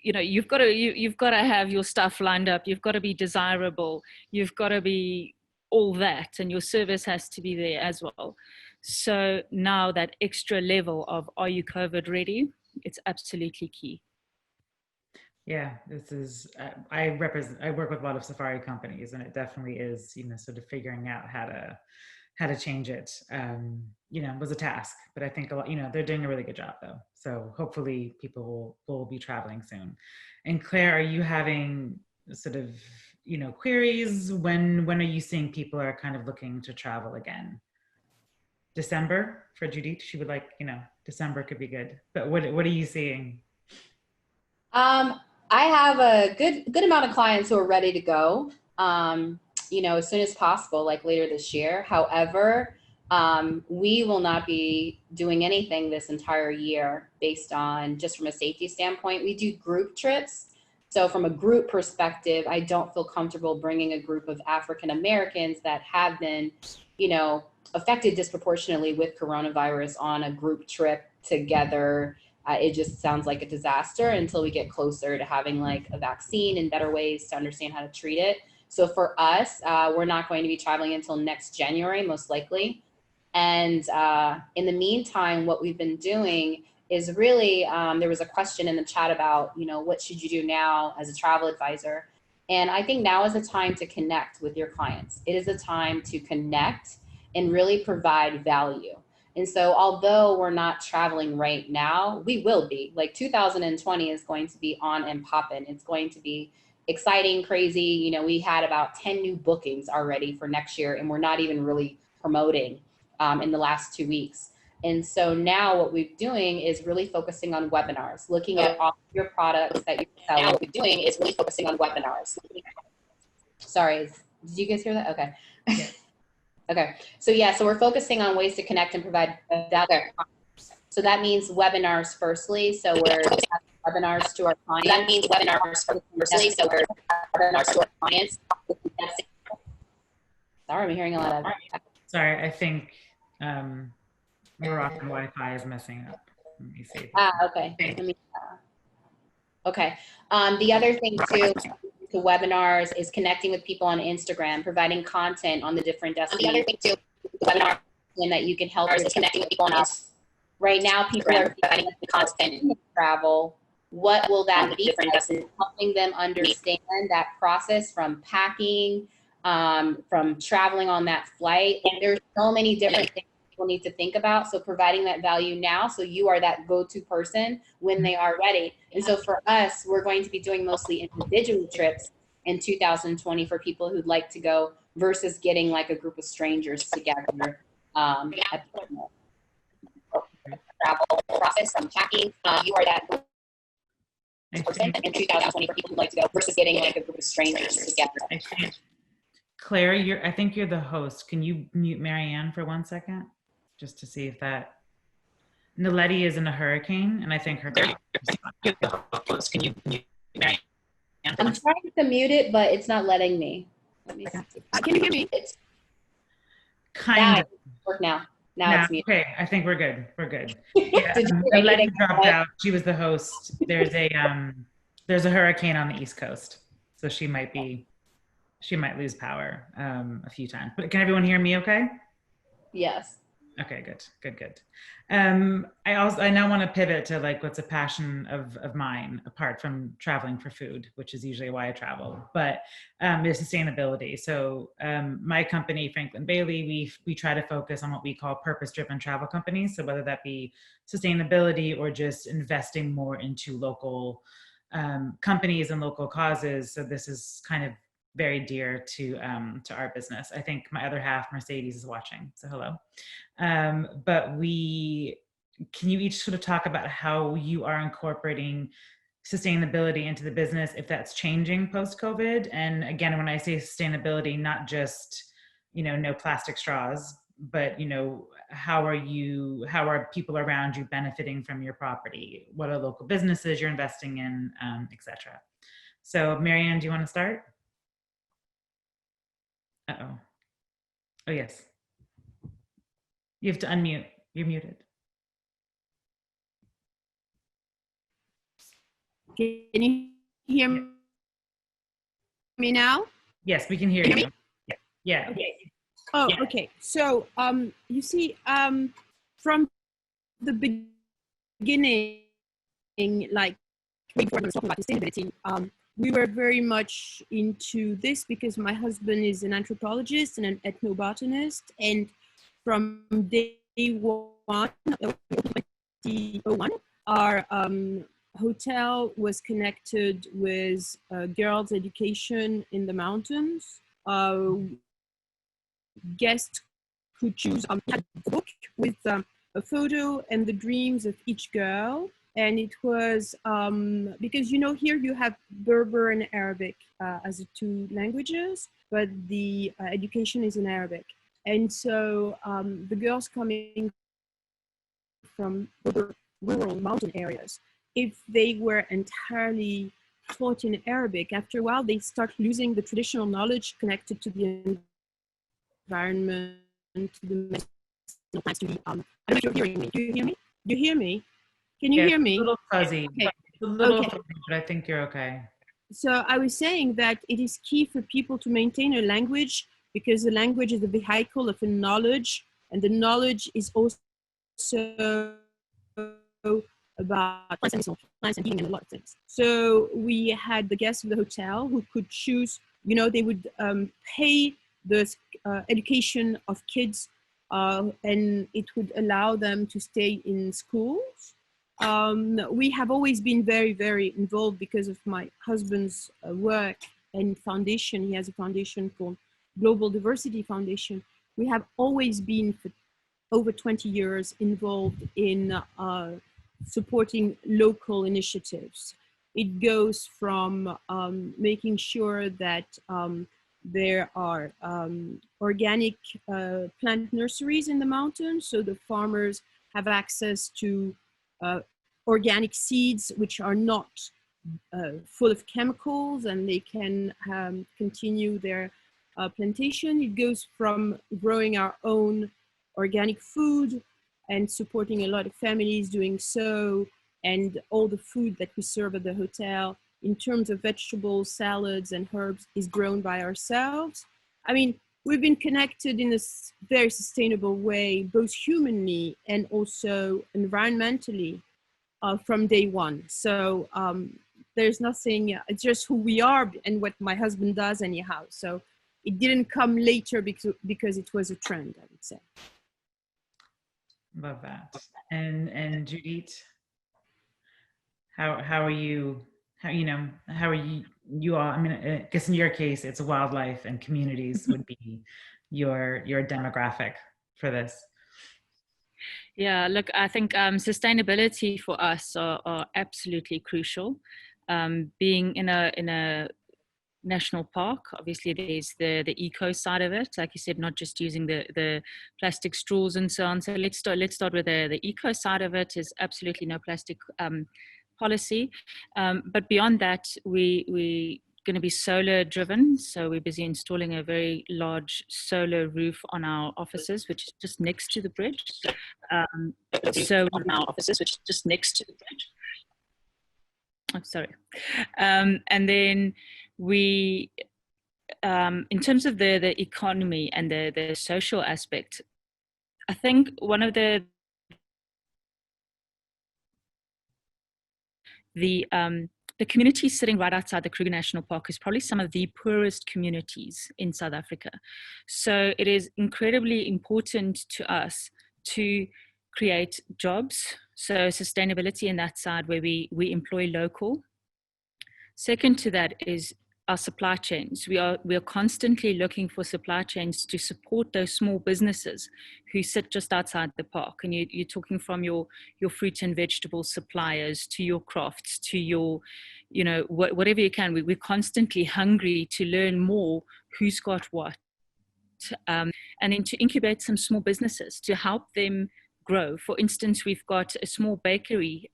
you know, you've got to have your stuff lined up. You've got to be desirable. You've got to be all that, and your service has to be there as well. So now that extra level of, are you COVID ready? It's absolutely key. Yeah, this is, I work with a lot of safari companies, and it definitely is, you know, sort of figuring out how to change it, you know, was a task, but I think a lot, you know, they're doing a really good job though. So hopefully people will be traveling soon. And Claire, are you having sort of, you know, queries? When are you seeing people are kind of looking to travel again? December for Judiet? She would like, you know, December could be good, but what are you seeing? I have a good amount of clients who are ready to go. You know, as soon as possible, like later this year. However, we will not be doing anything this entire year based on, just from a safety standpoint. We do group trips. So from a group perspective, I don't feel comfortable bringing a group of African Americans that have been, you know, affected disproportionately with coronavirus on a group trip together. It just sounds like a disaster until we get closer to having like a vaccine and better ways to understand how to treat it. So for us, we're not going to be traveling until next January, most likely. And in the meantime, what we've been doing is really, there was a question in the chat about, you know, what should you do now as a travel advisor? And I think now is the time to connect with your clients. It is a time to connect and really provide value. And so although we're not traveling right now, we will be. Like 2020 is going to be on and poppin'. It's going to be exciting, crazy. You know, we had about 10 new bookings already for next year, and we're not even really promoting in the last 2 weeks. And so now what we're doing is really focusing on webinars, looking at all your products that you sell. Now what we're doing is really focusing on webinars. Sorry, did you guys hear that? Okay. Yeah. Okay, so yeah, so we're focusing on ways to connect and provide data. So that means webinars firstly. So we're webinars to our clients. That means webinars for the conversation, so we're webinars to our clients. Sorry, I'm hearing a lot of. Sorry, I think Moroccan Wi-Fi is messing up. Let me see. Okay. Okay. The other thing too, to webinars is connecting with people on Instagram, providing content on the different destinations. The other thing too, webinar and that you can help is connecting with people on Instagram. Right now, people are providing content travel. What will that be? Helping them understand that process from packing, from traveling on that flight. There's so many different things people need to think about. So providing that value now, so you are that go-to person when they are ready. And so for us, we're going to be doing mostly individual trips in 2020 for people who'd like to go versus getting like a group of strangers together at the travel process from packing. You are that person in 2020 for people who'd like to go versus getting like a group of strangers together. Claire, I think you're the host. Can you mute Meryanne for 1 second? Just to see if that. Naledi is in a hurricane, and I think her. Can you mute Meryanne? I'm trying to mute it, but it's not letting me. Let me see. Can you hear me? It's kind of. Work now. Now it's muted. Okay, I think we're good. We're good. Yeah, Naledi dropped out. She was the host. There's a hurricane on the East Coast, so she might lose power a few times. But can everyone hear me okay? Yes. Okay, good. I now want to pivot to like what's a passion of mine, apart from traveling for food, which is usually why I travel, but is sustainability. So my company, Franklin Bailey, we try to focus on what we call purpose-driven travel companies. So whether that be sustainability or just investing more into local companies and local causes. So this is kind of very dear to our business. I think my other half, Mercedes, is watching, so hello. But can you each sort of talk about how you are incorporating sustainability into the business, if that's changing post-COVID? And again, when I say sustainability, not just, no plastic straws, but, how are people around you benefiting from your property? What are local businesses you're investing in, et cetera? So Meryanne, do you want to start? Uh-oh. Oh, yes. You have to unmute. You're muted. Can you hear me now? Yes, we can hear you. Yeah. Okay. Oh, okay. So, you see, from the beginning, like before I was talking about sustainability, we were very much into this because my husband is an anthropologist and an ethnobotanist, and from day one, 2001, our hotel was connected with girls' education in the mountains. Guests could choose a book with a photo and the dreams of each girl. And it was because, here you have Berber and Arabic as the two languages, but the education is in Arabic. And so the girls coming from rural mountain areas, if they were entirely taught in Arabic, after a while, they start losing the traditional knowledge connected to the environment, to the medicinal plants, to the, I don't know if you're hearing me. Do you hear me? Do you hear me? Can you hear me? A little fuzzy. Okay. A little fuzzy, but I think you're okay. So I was saying that it is key for people to maintain a language because the language is the vehicle of a knowledge, and the knowledge is also about plants and healing and a lot of things. So we had the guests of the hotel who could choose, they would pay the education of kids and it would allow them to stay in schools. We have always been very, very involved because of my husband's work and foundation. He has a foundation called Global Diversity Foundation. We have always been for over 20 years involved in supporting local initiatives. It goes from making sure that there are organic plant nurseries in the mountains, so the farmers have access to organic seeds, which are not full of chemicals, and they can continue their plantation. It goes from growing our own organic food and supporting a lot of families doing so, and all the food that we serve at the hotel in terms of vegetables, salads, and herbs is grown by ourselves. I mean, we've been connected in a very sustainable way, both humanly and also environmentally from day one. So there's nothing, it's just who we are and what my husband does anyhow. So it didn't come later because it was a trend, I would say. Love that. And Judiet, how are you? How are you all? I mean, I guess in your case, it's wildlife and communities would be your demographic for this. Yeah, look, I think sustainability for us are absolutely crucial. Being in a national park, obviously there's the eco side of it, like you said, not just using the plastic straws and so on. So let's start with the eco side of it. Is absolutely no plastic policy, but beyond that, we going to be solar driven. So we're busy installing a very large solar roof on our offices, which is just next to the bridge. I'm sorry. And then we, in terms of the economy and the social aspect, I think one of the community sitting right outside the Kruger National Park is probably some of the poorest communities in South Africa. So it is incredibly important to us to create jobs. So sustainability in that side where we employ local. Second to that is our supply chains. We are constantly looking for supply chains to support those small businesses who sit just outside the park. And you're talking from your fruit and vegetable suppliers to your crafts to your, whatever you can. We're constantly hungry to learn more who's got what. And then to incubate some small businesses to help them grow. For instance, we've got a small bakery,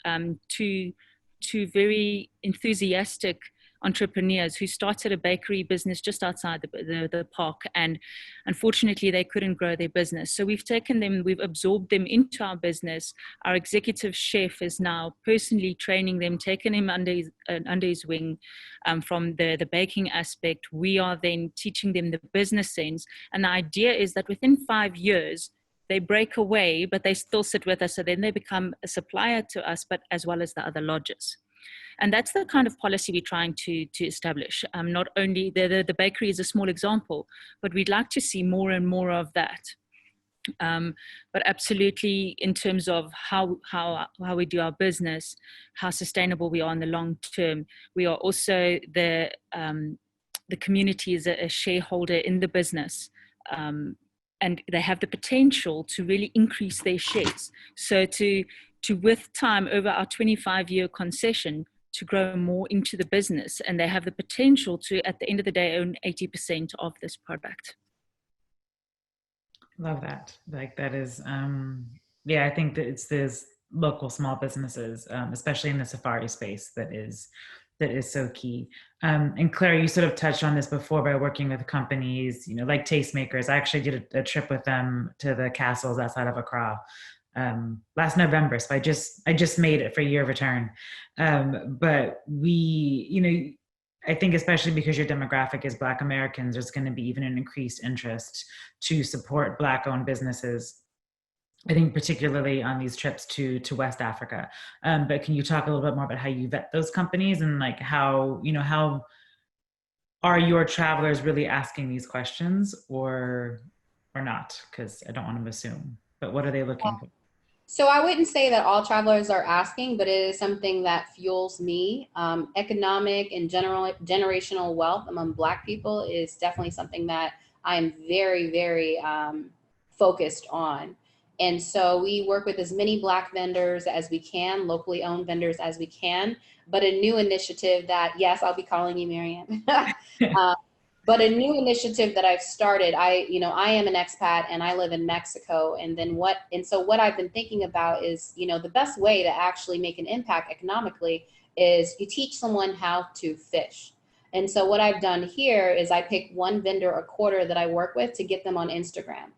two very enthusiastic entrepreneurs who started a bakery business just outside the park, and unfortunately they couldn't grow their business. So we've taken them, we've absorbed them into our business. Our executive chef is now personally training them, taking him under his wing from the baking aspect. We are then teaching them the business sense, and the idea is that within 5 years they break away, but they still sit with us. So then they become a supplier to us, but as well as the other lodges. And that's the kind of policy we're trying to establish. Not only the bakery is a small example, but we'd like to see more and more of that. But absolutely, in terms of how we do our business, how sustainable we are in the long term, we are also the community is a shareholder in the business. And they have the potential to really increase their shares. So to with time over our 25-year concession, to grow more into the business, and they have the potential to, at the end of the day, own 80% of this product. Love that. Like that is, I think that it's those local small businesses, especially in the safari space, that is so key. And Claire, you sort of touched on this before by working with companies, like Tastemakers. I actually did a trip with them to the castles outside of Accra last November. So I just made it for year of return. But we, I think especially because your demographic is Black Americans, there's going to be even an increased interest to support Black-owned businesses, I think particularly on these trips to West Africa. But can you talk a little bit more about how you vet those companies and like how are your travelers really asking these questions or not? Because I don't want to assume, but what are they looking for? So I wouldn't say that all travelers are asking, but it is something that fuels me. Economic and generational wealth among Black people is definitely something that I am very, very focused on. And so we work with as many Black vendors as we can, locally owned vendors as we can. But a new initiative that, yes, I'll be calling you, Meryanne, But a new initiative that I've started, I am an expat and I live in Mexico. So what I've been thinking about is, the best way to actually make an impact economically is you teach someone how to fish. And so what I've done here is I pick one vendor a quarter that I work with to get them on Instagram.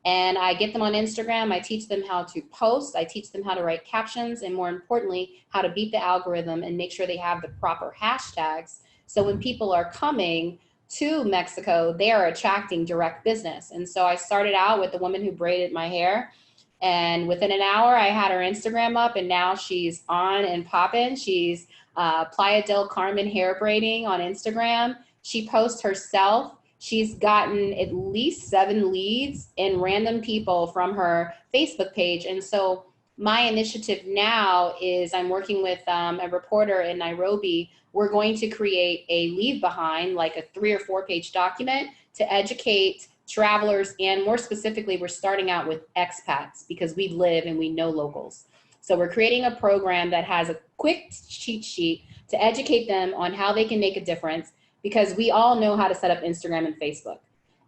And I get them on Instagram, I teach them how to post, I teach them how to write captions, and more importantly, how to beat the algorithm and make sure they have the proper hashtags. So when people are coming to Mexico, they are attracting direct business. And so I started out with the woman who braided my hair. And within an hour, I had her Instagram up, and now she's on and popping. She's Playa del Carmen hair braiding on Instagram. She posts herself. She's gotten at least 7 leads and random people from her Facebook page. And so my initiative now is I'm working with a reporter in Nairobi. We're going to create a leave behind, like a 3 or 4 page document to educate travelers. And more specifically, we're starting out with expats because we live and we know locals. So we're creating a program that has a quick cheat sheet to educate them on how they can make a difference, because we all know how to set up Instagram and Facebook.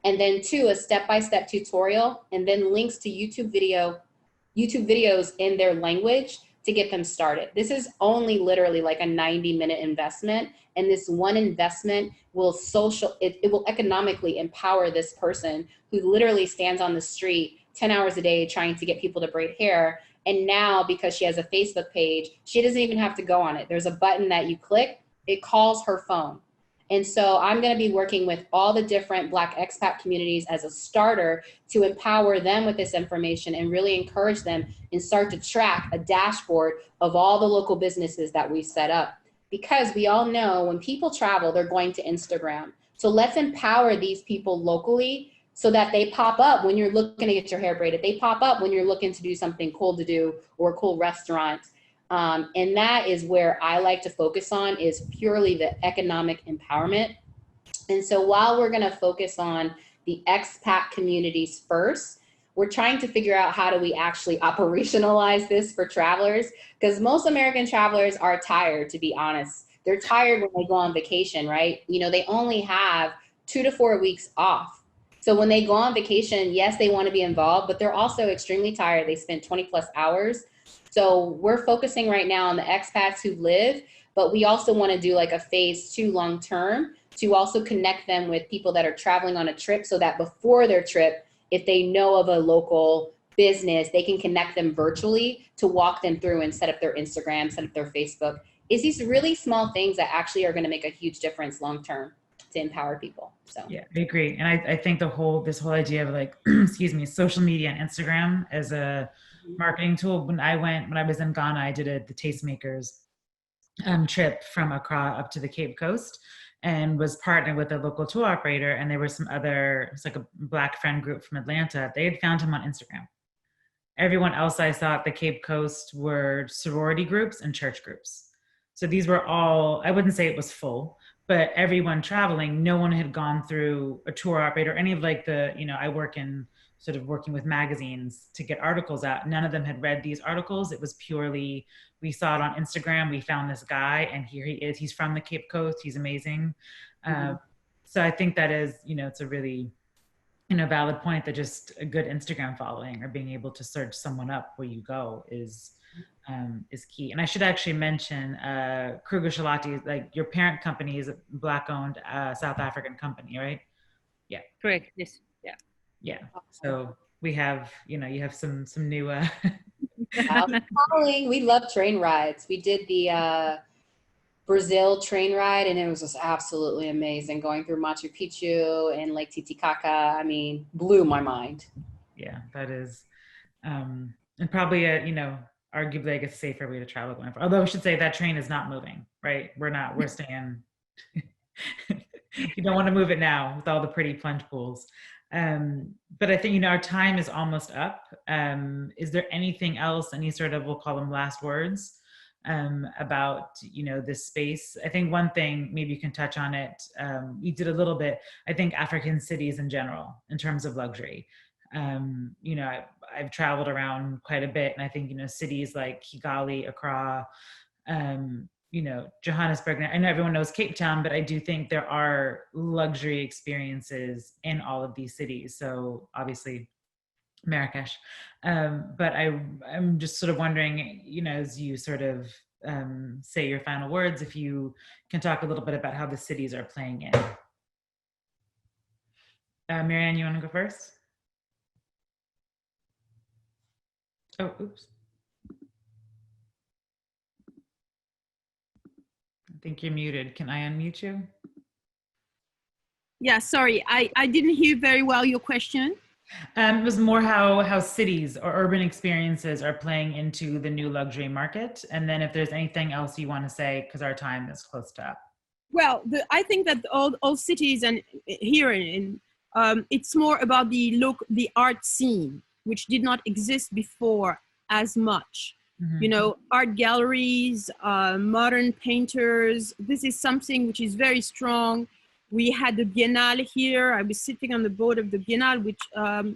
And then 2, a step-by-step tutorial, and then links to YouTube videos in their language to get them started. This is only literally like a 90-minute investment. And this one investment will it will economically empower this person who literally stands on the street 10 hours a day trying to get people to braid hair. And now, because she has a Facebook page, she doesn't even have to go on it. There's a button that you click, it calls her phone. And so I'm going to be working with all the different Black expat communities as a starter to empower them with this information and really encourage them and start to track a dashboard of all the local businesses that we set up. Because we all know when people travel, they're going to Instagram. So let's empower these people locally so that they pop up when you're looking to get your hair braided. They pop up when you're looking to do something cool to do or a cool restaurant. And that is where I like to focus on, is purely the economic empowerment. And so while we're going to focus on the expat communities first, we're trying to figure out how do we actually operationalize this for travelers, because most American travelers are tired, to be honest. They're tired when they go on vacation, right? They only have 2 to 4 weeks off. So when they go on vacation, yes, they want to be involved, but they're also extremely tired. They spent 20 plus hours. So we're focusing right now on the expats who live, but we also want to do like a phase 2 long term to also connect them with people that are traveling on a trip, so that before their trip, if they know of a local business, they can connect them virtually to walk them through and set up their Instagram, set up their Facebook. It's these really small things that actually are going to make a huge difference long term to empower people. So yeah, I agree. And I think this whole idea of like, excuse me, social media and Instagram as a marketing tool. When I was in Ghana, I did the Tastemakers trip from Accra up to the Cape Coast, and was partnered with a local tour operator. And there were some other, it's like a Black friend group from Atlanta. They had found him on Instagram. Everyone else I saw at the Cape Coast were sorority groups and church groups. So these were all, I wouldn't say it was full, but everyone traveling, no one had gone through a tour operator, any of like I work in sort of working with magazines to get articles out. None of them had read these articles. It was purely, we saw it on Instagram. We found this guy and here he is. He's from the Cape Coast. He's amazing. So I think that is, it's a really, valid point, that just a good Instagram following or being able to search someone up where you go is key. And I should actually mention Kruger Shalati, like your parent company is a Black owned South African company, right? Yeah. Correct. Yes. Yeah. So we have, you have some new. We love train rides. We did the Brazil train ride, and it was just absolutely amazing. Going through Machu Picchu and Lake Titicaca, blew my mind. Yeah, that is, and probably arguably I guess a safer way to travel going forward. Although I should say that train is not moving, right? We're staying. You don't want to move it now with all the pretty plunge pools. But I think, our time is almost up. Is there anything else, any sort of, we'll call them last words, about, this space? I think one thing, maybe you can touch on it. You did a little bit, I think African cities in general, in terms of luxury. I've traveled around quite a bit, and I think, cities like Kigali, Accra, Johannesburg. I know everyone knows Cape Town, but I do think there are luxury experiences in all of these cities. So obviously Marrakesh. But I'm just sort of wondering, as you sort of say your final words, if you can talk a little bit about how the cities are playing in. Meryanne, you want to go first? Oh, oops. I think you're muted. Can I unmute you? Yeah, sorry, I didn't hear very well your question. It was more how cities or urban experiences are playing into the new luxury market. And then if there's anything else you want to say, because our time is close to up. Well, I think that all cities and here it's more about the art scene, which did not exist before as much. Mm-hmm. Art galleries, modern painters. This is something which is very strong. We had the Biennale here. I was sitting on the board of the Biennale, which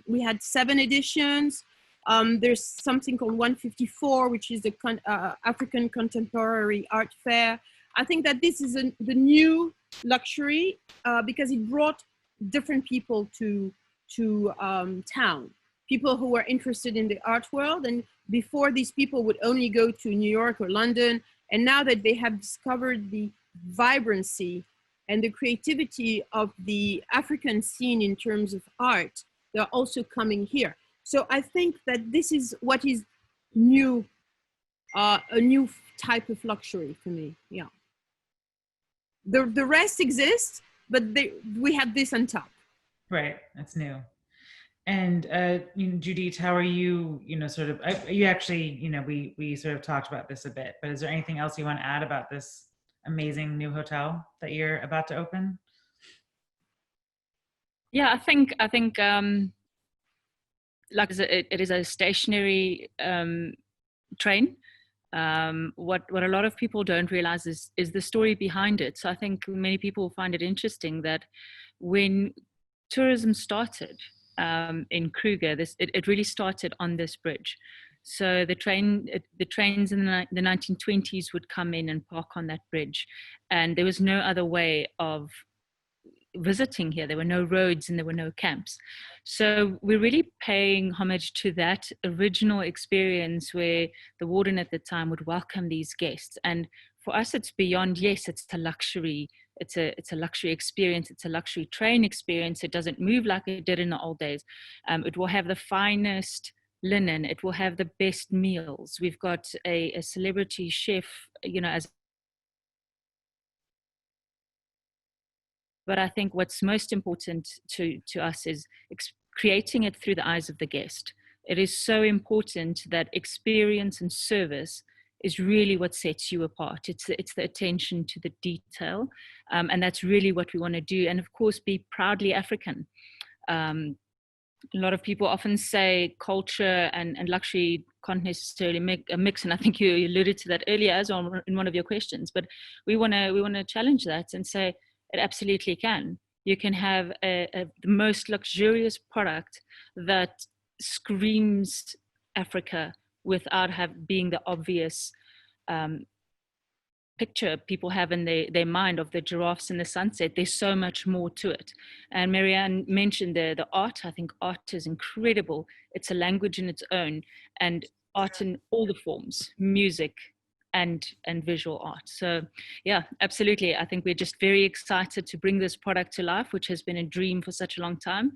we had 7 editions. There's something called 154, which is the African Contemporary Art Fair. I think that this is the new luxury because it brought different people to town. People who were interested in the art world, and before these people would only go to New York or London, and now that they have discovered the vibrancy and the creativity of the African scene in terms of art, they're also coming here. So I think that this is what is new, a new type of luxury for me, yeah. The rest exists, but we have this on top. Right, that's new. And Judiet, how are you, sort of, you actually, we sort of talked about this a bit, but is there anything else you want to add about this amazing new hotel that you're about to open? Yeah, I think like it is a stationary train. What a lot of people don't realize is the story behind it. So I think many people find it interesting that when tourism started in Kruger, it really started on this bridge. So the trains in the 1920s would come in and park on that bridge, and there was no other way of visiting here. There were no roads and there were no camps. So we're really paying homage to that original experience where the warden at the time would welcome these guests. And for us, it's beyond, yes, it's a luxury. It's a luxury experience. It's a luxury train experience. It doesn't move like it did in the old days. It will have the finest linen. It will have the best meals. We've got a celebrity chef, as. But I think what's most important to us is creating it through the eyes of the guest. It is so important that experience and service is really what sets you apart. It's the attention to the detail. And that's really what we want to do. And of course, be proudly African. A lot of people often say culture and luxury can't necessarily make a mix. And I think you alluded to that earlier as well in one of your questions. But we want to challenge that and say, it absolutely can. You can have the most luxurious product that screams Africa without being the obvious picture people have in their mind of the giraffes in the sunset. There's so much more to it. And Meryanne mentioned the art. I think art is incredible. It's a language in its own, and art in all the forms, music, and visual art. So yeah, absolutely. I think we're just very excited to bring this product to life, which has been a dream for such a long time.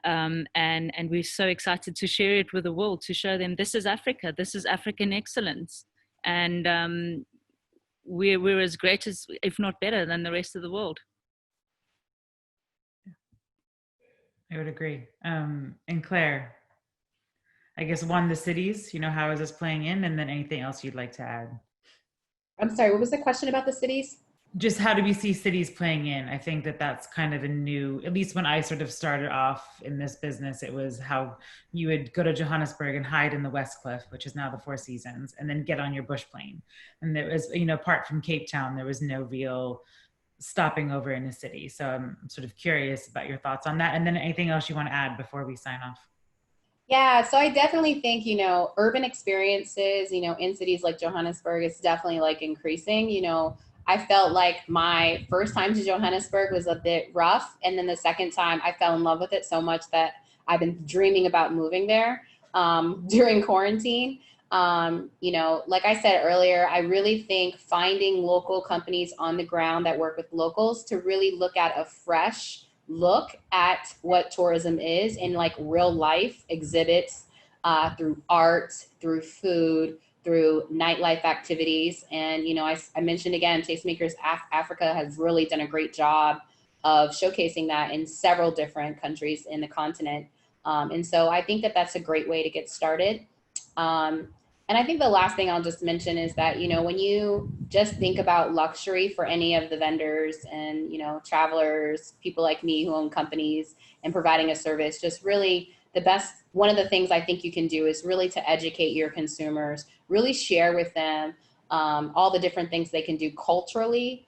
And we're so excited to share it with the world, to show them this is Africa, this is African excellence. And we're as great as, if not better than the rest of the world. I would agree. And Claire, I guess the cities, how is this playing in, and then anything else you'd like to add? I'm sorry, what was the question about the cities? Just how do we see cities playing in? I think that's kind of a new, at least when I sort of started off in this business, it was how you would go to Johannesburg and hide in the West Cliff, which is now the Four Seasons, and then get on your bush plane. And there was, apart from Cape Town, there was no real stopping over in a city. So I'm sort of curious about your thoughts on that. And then anything else you want to add before we sign off? Yeah, so I definitely think, urban experiences, in cities like Johannesburg, it's definitely like increasing. I felt like my first time to Johannesburg was a bit rough. And then the second time I fell in love with it so much that I've been dreaming about moving there during quarantine. Like I said earlier, I really think finding local companies on the ground that work with locals to really look at a fresh look at what tourism is in like real life exhibits, through art, through food, through nightlife activities. And, I mentioned again, Tastemakers Africa has really done a great job of showcasing that in several different countries in the continent. And so I think that that's a great way to get started. Um, and I think the last thing I'll just mention is that, when you just think about luxury for any of the vendors and, travelers, people like me who own companies and providing a service, just really one of the things I think you can do is really to educate your consumers, really share with them all the different things they can do culturally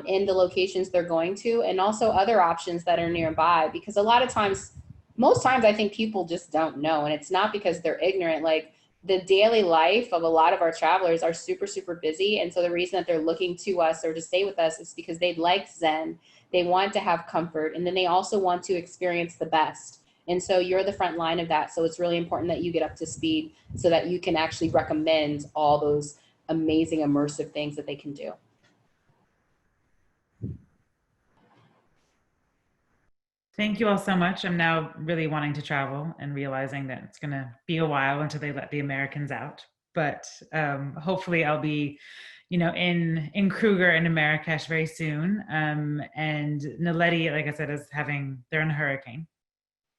in the locations they're going to, and also other options that are nearby. Because a lot of times, most times I think people just don't know, and it's not because they're ignorant. Like, the daily life of a lot of our travelers are super, super busy. And so the reason that they're looking to us or to stay with us is because they like Zen. They want to have comfort. And then they also want to experience the best. And so you're the front line of that. So it's really important that you get up to speed so that you can actually recommend all those amazing immersive things that they can do. Thank you all so much. I'm now really wanting to travel and realizing that it's going to be a while until they let the Americans out. But hopefully I'll be, in Kruger and in Marrakesh very soon. And Naledi, like I said, they're in a hurricane.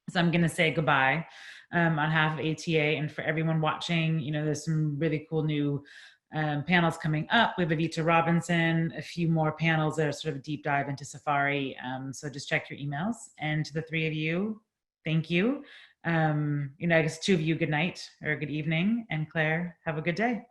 So I'm going to say goodbye on behalf of ATA, and for everyone watching, there's some really cool new panels coming up. We have Avita Robinson, a few more panels that are sort of a deep dive into safari. So just check your emails. And to the three of you, thank you. I guess two of you, good night or good evening. And Claire, have a good day.